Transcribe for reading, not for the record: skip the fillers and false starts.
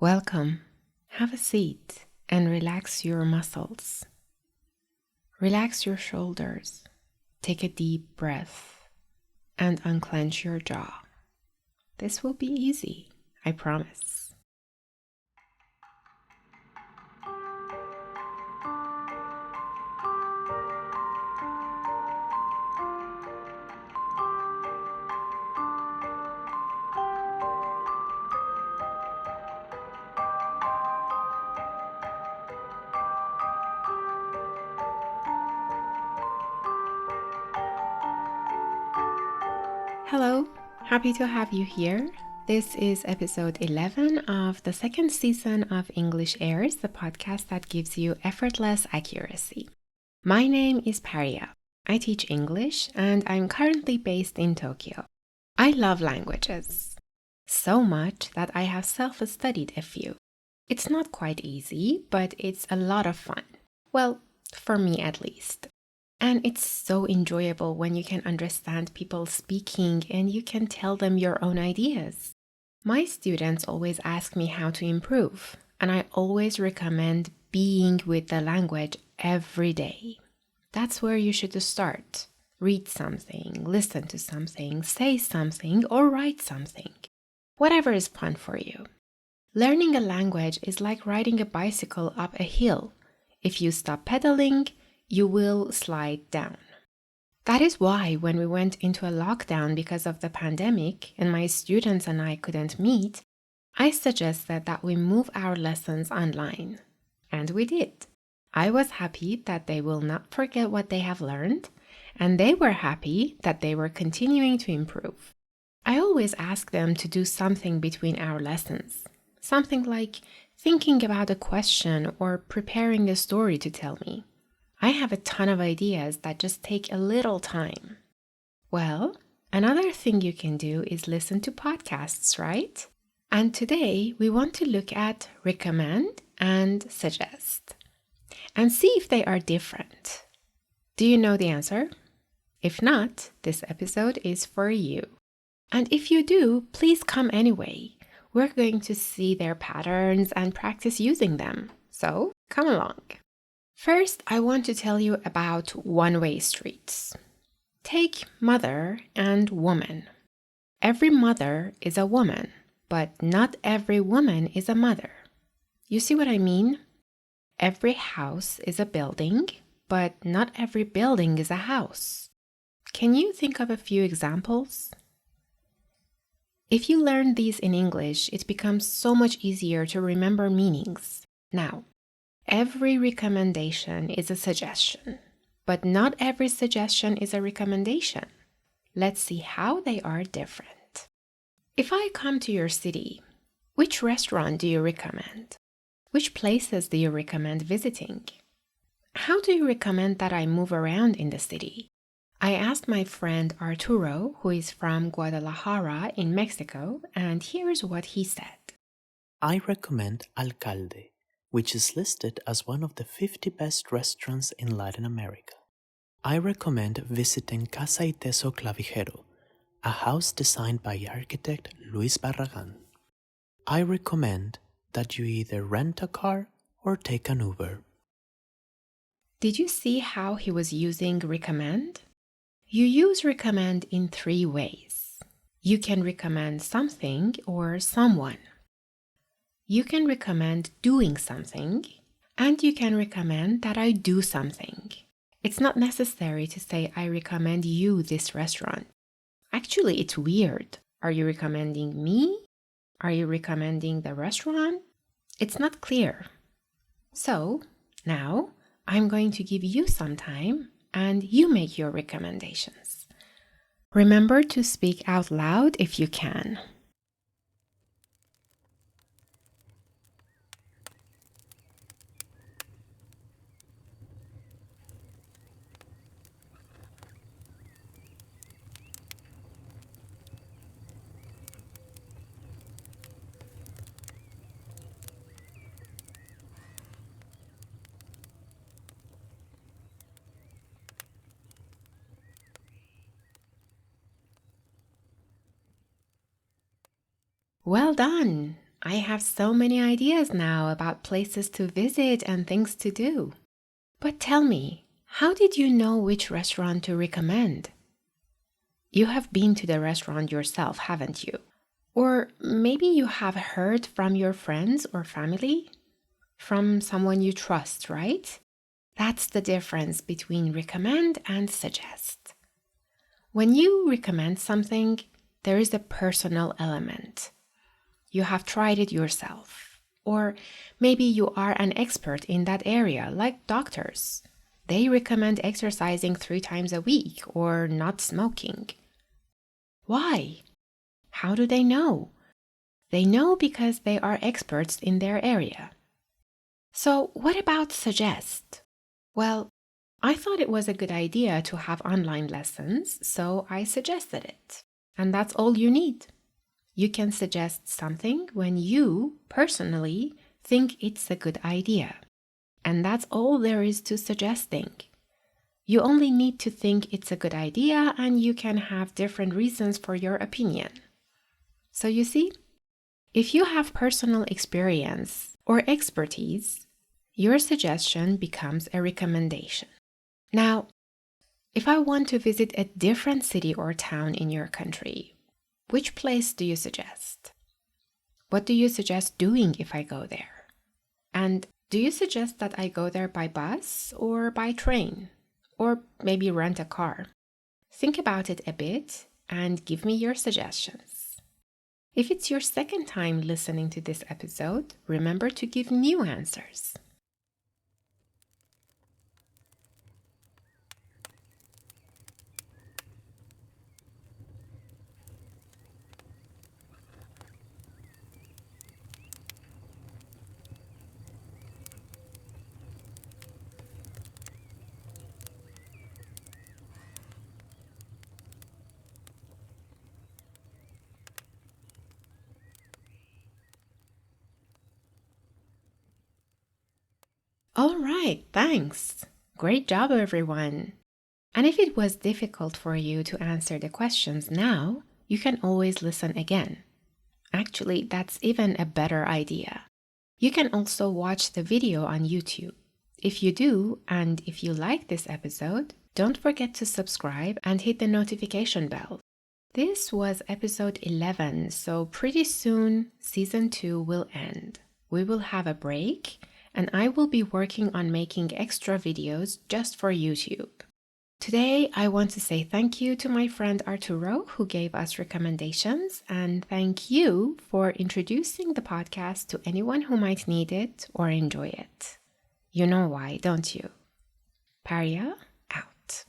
Welcome. Have a seat and relax your muscles. Relax your shoulders. Take a deep breath and unclench your jaw. This will be easy, I promise. Hello, happy to have you here. This is episode 11 of the second season of English Airs, the podcast that gives you effortless accuracy. My name is Paria. I teach English and I'm currently based in Tokyo. I love languages, so much that I have self-studied a few. It's not quite easy, but it's a lot of fun. Well, for me at least. And it's so enjoyable when you can understand people speaking and you can tell them your own ideas. My students always ask me how to improve, and I always recommend being with the language every day. That's where you should start. Read something, listen to something, say something, or write something. Whatever is fun for you. Learning a language is like riding a bicycle up a hill. If you stop pedaling, you will slide down. That is why when we went into a lockdown because of the pandemic and my students and I couldn't meet, I suggested that we move our lessons online. And we did. I was happy that they will not forget what they have learned, and they were happy that they were continuing to improve. I always ask them to do something between our lessons. Something like thinking about a question or preparing a story to tell me. I have a ton of ideas that just take a little time. Well, another thing you can do is listen to podcasts, right? And today we want to look at recommend and suggest and see if they are different. Do you know the answer? If not, this episode is for you. And if you do, please come anyway. We're going to see their patterns and practice using them. So come along. First, I want to tell you about one-way streets. Take mother and woman. Every mother is a woman, but not every woman is a mother. You see what I mean? Every house is a building, but not every building is a house. Can you think of a few examples? If you learn these in English, it becomes so much easier to remember meanings. Now, every recommendation is a suggestion, but not every suggestion is a recommendation. Let's see how they are different. If I come to your city, which restaurant do you recommend? Which places do you recommend visiting? How do you recommend that I move around in the city? I asked my friend Arturo, who is from Guadalajara in Mexico, and here's what he said. I recommend Alcalde, which is listed as one of the 50 best restaurants in Latin America. I recommend visiting Casa y Teso Clavijero, a house designed by architect Luis Barragan. I recommend that you either rent a car or take an Uber. Did you see how he was using recommend? You use recommend in 3 ways. You can recommend something or someone. You can recommend doing something, and you can recommend that I do something. It's not necessary to say, I recommend you this restaurant. Actually, it's weird. Are you recommending me? Are you recommending the restaurant? It's not clear. So, now I'm going to give you some time and you make your recommendations. Remember to speak out loud if you can. Well done! I have so many ideas now about places to visit and things to do. But tell me, how did you know which restaurant to recommend? You have been to the restaurant yourself, haven't you? Or maybe you have heard from your friends or family? From someone you trust, right? That's the difference between recommend and suggest. When you recommend something, there is a personal element. You have tried it yourself. Or maybe you are an expert in that area, like doctors. They recommend exercising 3 times a week or not smoking. Why? How do they know? They know because they are experts in their area. So, what about suggest? Well, I thought it was a good idea to have online lessons, so I suggested it. And that's all you need. You can suggest something when you, personally, think it's a good idea. And that's all there is to suggesting. You only need to think it's a good idea, and you can have different reasons for your opinion. So you see, if you have personal experience or expertise, your suggestion becomes a recommendation. Now, if I want to visit a different city or town in your country, which place do you suggest? What do you suggest doing if I go there? And do you suggest that I go there by bus or by train? Or maybe rent a car? Think about it a bit and give me your suggestions. If it's your second time listening to this episode, remember to give new answers. All right, thanks. Great job, everyone. And if it was difficult for you to answer the questions now, you can always listen again. Actually, that's even a better idea. You can also watch the video on YouTube. If you do, and if you like this episode, don't forget to subscribe and hit the notification bell. This was episode 11, so pretty soon season 2 will end. We will have a break, and I will be working on making extra videos just for YouTube. Today, I want to say thank you to my friend Arturo, who gave us recommendations, and thank you for introducing the podcast to anyone who might need it or enjoy it. You know why, don't you? Paria out.